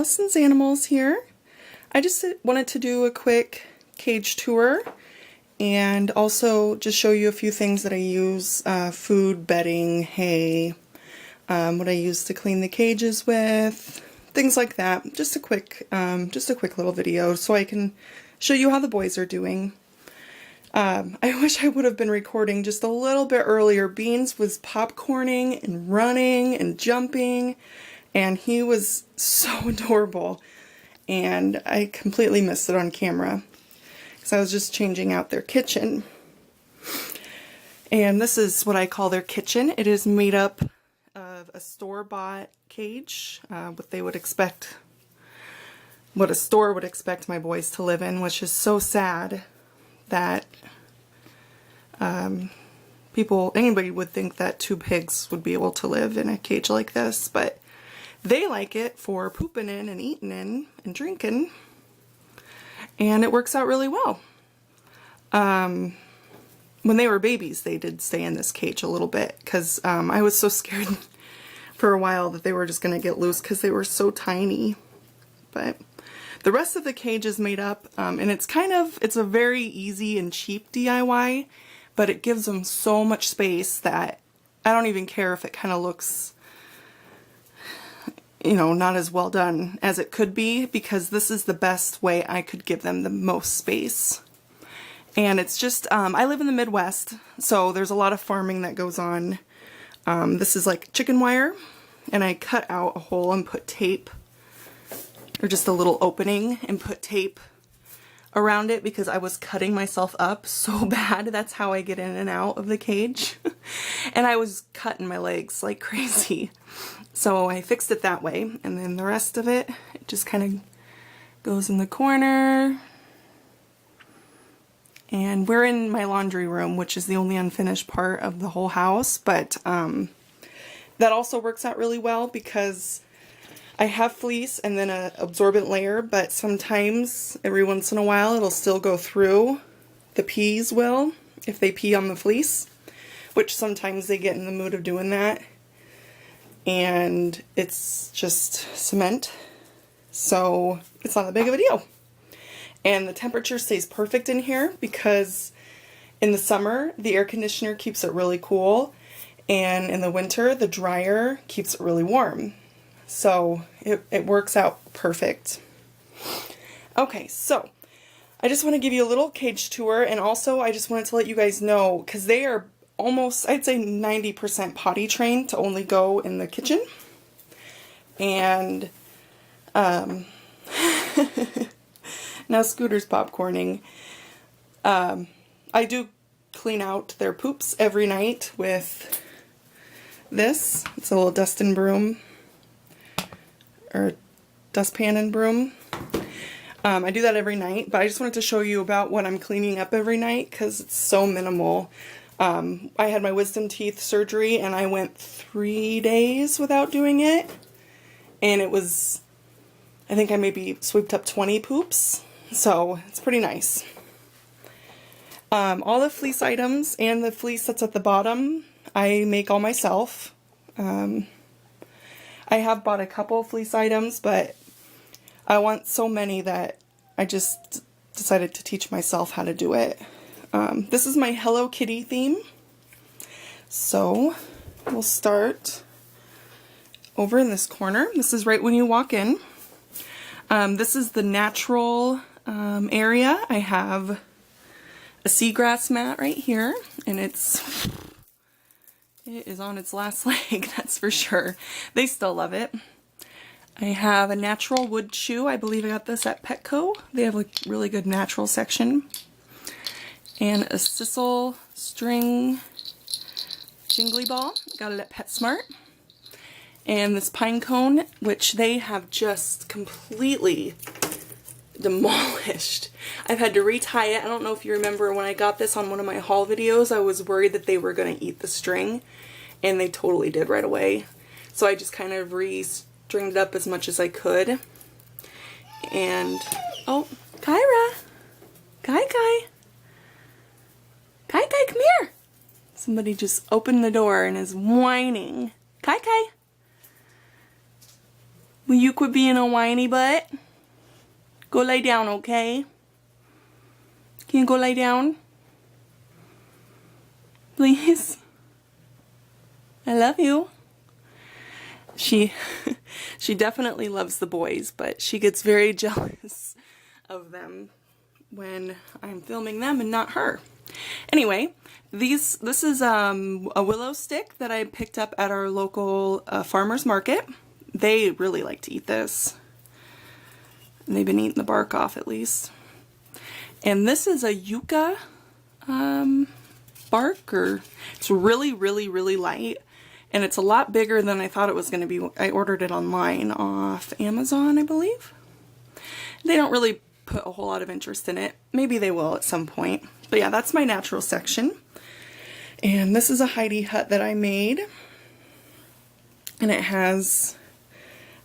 Allison's Animals here. I just wanted to do a quick cage tour and also just show you a few things that I use, food, bedding, hay, what I use to clean the cages with, things like that. Just a quick little video so I can show you how the boys are doing. I wish I would have been recording just a little bit earlier. Beans was popcorning and running and jumping, and he was so adorable, and I completely missed it on camera because I was just changing out their kitchen. And this is what I call their kitchen. It is made up of a store-bought cage, what a store would expect my boys to live in, which is so sad that anybody would think that two pigs would be able to live in a cage like this, but they like it for pooping in and eating in and drinking, and it works out really well. When they were babies, they did stay in this cage a little bit because I was so scared for a while that they were just going to get loose because they were so tiny. But the rest of the cage is made up, and it's a very easy and cheap DIY, but it gives them so much space that I don't even care if it kind of looks, you know, not as well done as it could be, because this is the best way I could give them the most space. And it's just, I live in the Midwest, so there's a lot of farming that goes on. This is like chicken wire, and I cut out a hole and put tape, or just a little opening, and put tape around it because I was cutting myself up so bad. That's how I get in and out of the cage. And I was cutting my legs like crazy. So I fixed it that way, and then the rest of it just kind of goes in the corner. And we're in my laundry room, which is the only unfinished part of the whole house, but that also works out really well because I have fleece and then an absorbent layer, but sometimes, every once in a while, it'll still go through. The peas will, if they pee on the fleece, which sometimes they get in the mood of doing that. And it's just cement, so it's not that big of a deal. And the temperature stays perfect in here because in the summer, the air conditioner keeps it really cool, and in the winter, the dryer keeps it really warm. So it works out perfect. Okay, so I just want to give you a little cage tour, and also I just wanted to let you guys know, because they are almost, I'd say 90% potty trained to only go in the kitchen. And now Scooter's popcorning. I do clean out their poops every night with this. It's a little dust and broom, or dustpan and broom. I do that every night, but I just wanted to show you about what I'm cleaning up every night because it's so minimal. I had my wisdom teeth surgery and I went 3 days without doing it, and it was, I think I maybe swept up 20 poops, so it's pretty nice. All the fleece items and the fleece that's at the bottom, I make all myself. I have bought a couple fleece items, but I want so many that I just decided to teach myself how to do it. This is my Hello Kitty theme. So we'll start over in this corner. This is right when you walk in. This is the natural area. I have a seagrass mat right here, and it is on its last leg, that's for sure. They still love it. I have a natural wood shoe. I believe I got this at Petco. They have a really good natural section. And a sisal string jingly ball. Got it at PetSmart. And this pine cone, which they have just completely demolished. I've had to retie it. I don't know if you remember when I got this on one of my haul videos, I was worried that they were going to eat the string, and they totally did right away. So I just kind of re-stringed it up as much as I could. And, oh, Kyra! Kai, come here! Somebody just opened the door and is whining. Kai. Will you quit being a whiny butt? Go lay down, okay? Can you go lay down? Please? I love you. She definitely loves the boys, but she gets very jealous of them when I'm filming them and not her. Anyway, this is a willow stick that I picked up at our local farmer's market. They really like to eat this. They've been eating the bark off at least. And this is a yucca bark, or it's really, really, really light. And it's a lot bigger than I thought it was going to be. I ordered it online off Amazon, I believe. They don't really put a whole lot of interest in it. Maybe they will at some point. But yeah, that's my natural section. And this is a Heidi hut that I made. And it has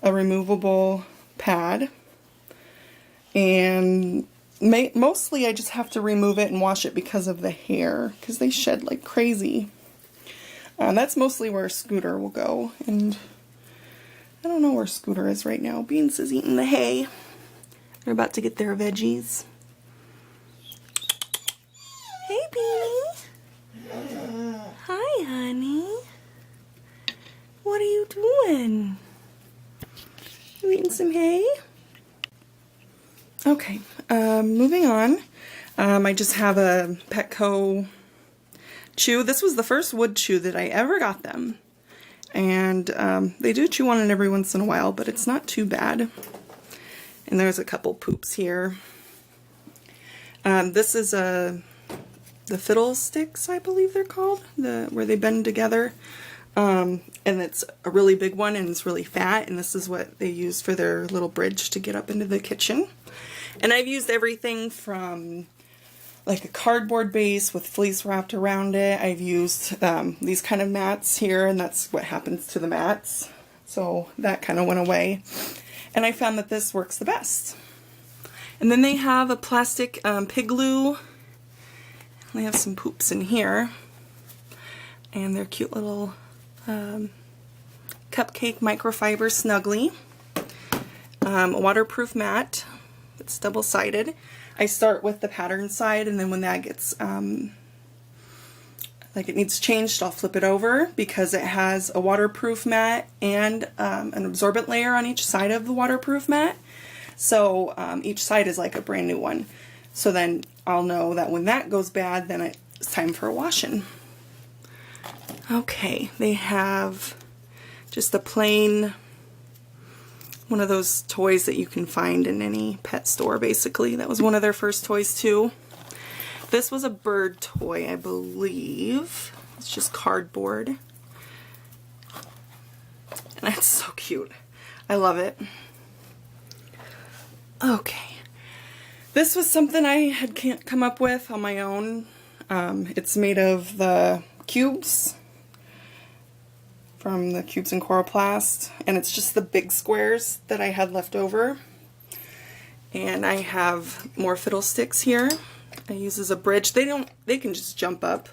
a removable pad. And mostly I just have to remove it and wash it because of the hair, because they shed like crazy. That's mostly where Scooter will go, and I don't know where Scooter is right now. Beans is eating the hay. They're about to get their veggies. Hey, Beanie. Hi, honey. What are you doing? You eating some hay? Okay, moving on. I just have a Petco chew. This was the first wood chew that I ever got them. And they do chew on it every once in a while, but it's not too bad. And there's a couple poops here. This is the fiddle sticks, I believe they're called, where they bend together. And it's a really big one, and it's really fat, and this is what they use for their little bridge to get up into the kitchen. And I've used everything from like a cardboard base with fleece wrapped around it. I've used these kind of mats here, and that's what happens to the mats. So that kind of went away. And I found that this works the best. And then they have a plastic pig glue. They have some poops in here. And they're cute little cupcake microfiber snuggly. A waterproof mat. It's double-sided. I start with the pattern side, and then when that gets like it needs changed, I'll flip it over, because it has a waterproof mat and an absorbent layer on each side of the waterproof mat. So each side is like a brand new one. So then I'll know that when that goes bad, then it's time for a washing. Okay, they have just a plain, one of those toys that you can find in any pet store, basically. That was one of their first toys, too. This was a bird toy, I believe. It's just cardboard. And it's so cute. I love it. Okay. This was something I had can't come up with on my own. It's made of the cubes from the Cubes and Coroplast, and it's just the big squares that I had left over. And I have more fiddle sticks here. I use as a bridge. They can just jump up.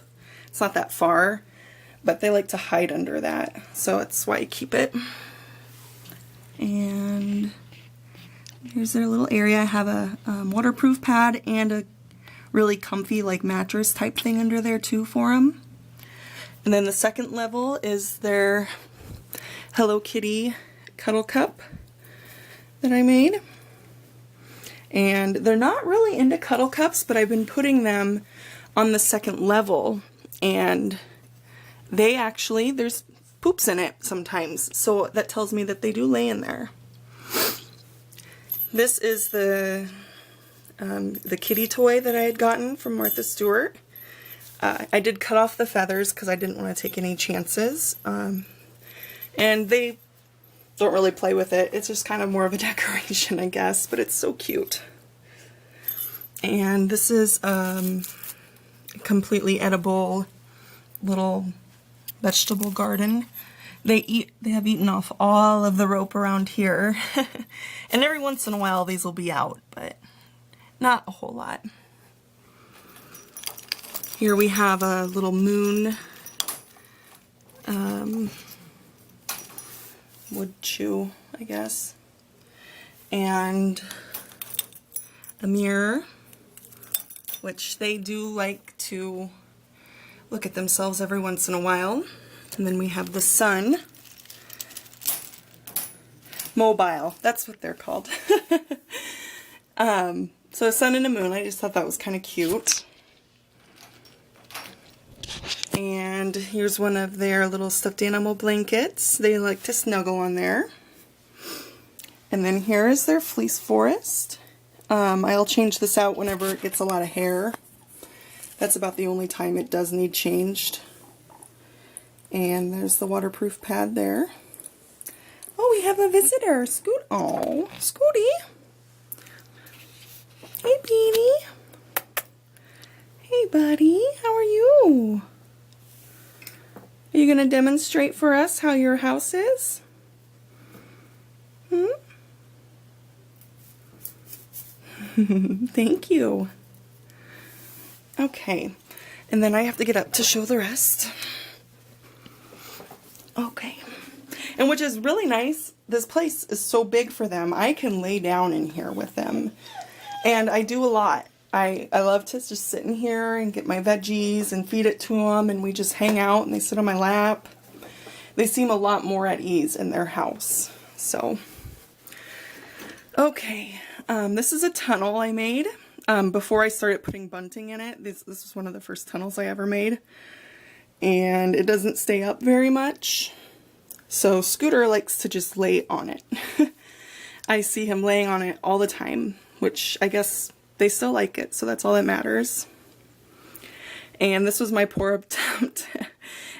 It's not that far, but they like to hide under that, so that's why I keep it. And here's their little area. I have a waterproof pad and a really comfy like mattress type thing under there too for them. And then the second level is their Hello Kitty cuddle cup that I made. And they're not really into cuddle cups, but I've been putting them on the second level, and they actually, there's poops in it sometimes, so that tells me that they do lay in there. This is the kitty toy that I had gotten from Martha Stewart. I did cut off the feathers because I didn't want to take any chances. And they don't really play with it. It's just kind of more of a decoration, I guess, but it's so cute. And this is a completely edible little vegetable garden. They have eaten off all of the rope around here. And every once in a while these will be out, but not a whole lot. Here we have a little moon wood chew, I guess. and a mirror, which they do like to look at themselves every once in a while. And then we have the sun. Mobile, that's what they're called. So a sun and a moon, I just thought that was kind of cute. And here's one of their little stuffed animal blankets. They like to snuggle on there. And then here is their fleece forest. I'll change this out whenever it gets a lot of hair. That's about the only time it does need changed. And there's the waterproof pad there. Oh, we have a visitor. Oh, Scooty. Hey, Beanie. Hey, buddy. How are you? Are you going to demonstrate for us how your house is? Thank you. Okay. And then I have to get up to show the rest. Okay. And which is really nice, this place is so big for them. I can lay down in here with them. And I do a lot. I love to just sit in here and get my veggies and feed it to them, and we just hang out and they sit on my lap. They seem a lot more at ease in their house. So, okay. This is a tunnel I made before I started putting bunting in it. This was one of the first tunnels I ever made. And it doesn't stay up very much. So Scooter likes to just lay on it. I see him laying on it all the time, which I guess they still like it, so that's all that matters. And this was my poor attempt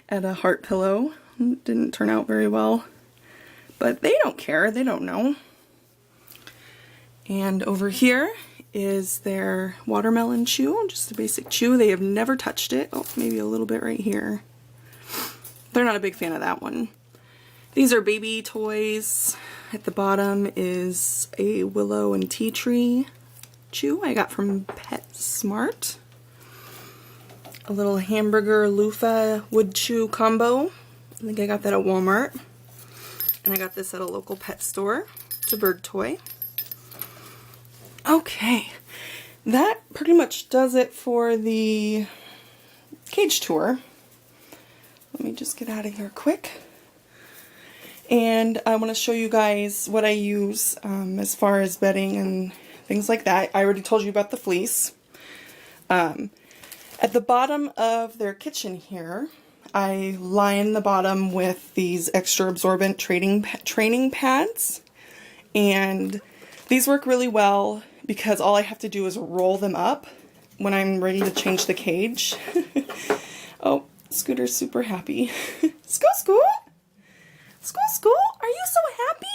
at a heart pillow. It didn't turn out very well, but they don't care, they don't know. And over here is their watermelon chew, just a basic chew. They have never touched it. Oh, maybe a little bit right here. They're not a big fan of that one. These are baby toys. At the bottom is a willow and tea tree chew I got from PetSmart. A little hamburger loofah wood chew combo. I think I got that at Walmart. And I got this at a local pet store. It's a bird toy. Okay, that pretty much does it for the cage tour. Let me just get out of here quick. And I want to show you guys what I use as far as bedding and things like that. I already told you about the fleece. At the bottom of their kitchen here, I line the bottom with these extra absorbent training pads. And these work really well because all I have to do is roll them up when I'm ready to change the cage. Oh, Scooter's super happy. Scoot, scoot! Scoot, scoot! Are you so happy?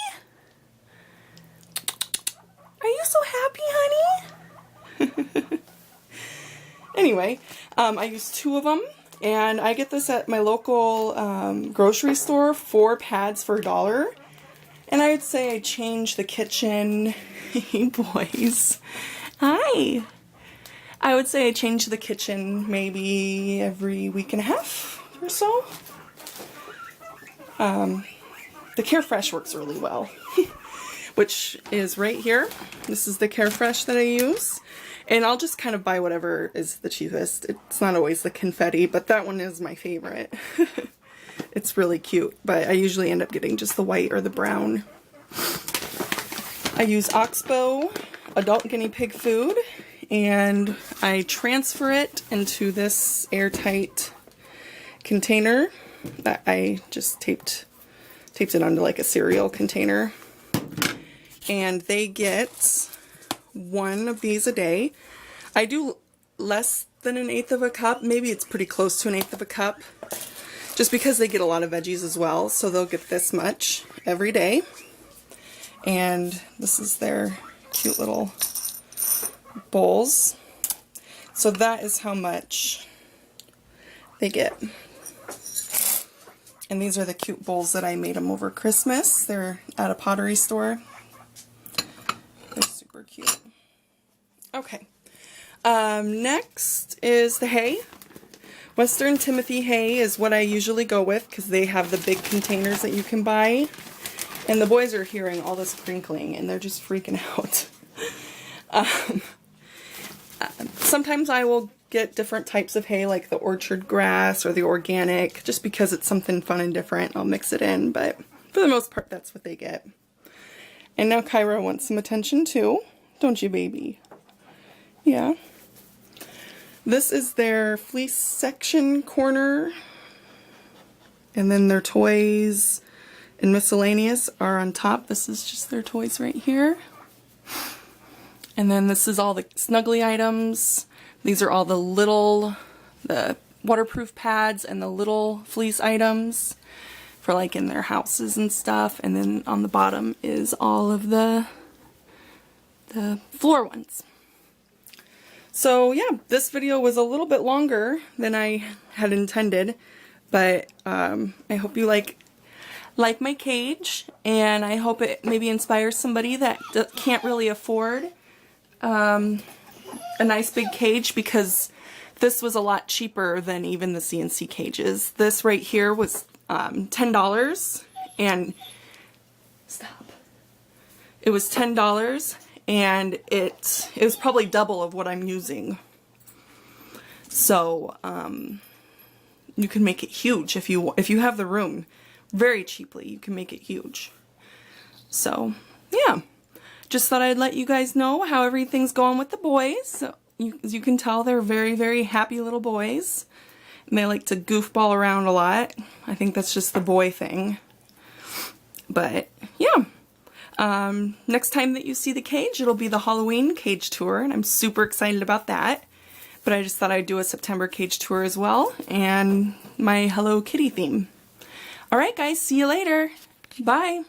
Are you so happy, honey? Anyway, I use 2 of them, and I get this at my local grocery store, 4 pads for $1. And I would say I change the kitchen. Hey, boys. Hi. I would say I change the kitchen maybe every week and a half or so. The Carefresh works really well, which is right here. This is the Carefresh that I use. And I'll just kind of buy whatever is the cheapest. It's not always the confetti, but that one is my favorite. It's really cute, but I usually end up getting just the white or the brown. I use Oxbow adult guinea pig food, and I transfer it into this airtight container that I just taped it onto like a cereal container. And they get 1 of these a day. I do less than 1/8 of a cup. Maybe it's pretty close to 1/8 of a cup. Just because they get a lot of veggies as well. So they'll get this much every day. And this is their cute little bowls. So that is how much they get. And these are the cute bowls that I made them over Christmas. They're at a pottery store. They're super cute. Okay. Next is the hay. Western Timothy hay is what I usually go with because they have the big containers that you can buy. And the boys are hearing all this crinkling and they're just freaking out. Sometimes I will get different types of hay, like the orchard grass or the organic, just because it's something fun and different. I'll mix it in, but for the most part, that's what they get. And now Kyra wants some attention too, don't you, baby? Yeah. This is their fleece section corner, and then their toys and miscellaneous are on top. This is just their toys right here. And then this is all the snuggly items. These are all the waterproof pads and the little fleece items for like in their houses and stuff. And then on the bottom is all of the floor ones. So yeah, this video was a little bit longer than I had intended, but I hope you like my cage, and I hope it maybe inspires somebody that can't really afford a nice big cage, because this was a lot cheaper than even the CNC cages. This right here was $10, and it was $10, and it was probably double of what I'm using. So you can make it huge if you have the room. Very cheaply, you can make it huge. So yeah, just thought I'd let you guys know how everything's going with the boys. So as you can tell, they're very, very happy little boys. And they like to goofball around a lot. I think that's just the boy thing. But yeah. Next time that you see the cage, it'll be the Halloween cage tour, and I'm super excited about that. But I just thought I'd do a September cage tour as well, and my Hello Kitty theme. Alright guys, see you later. Bye.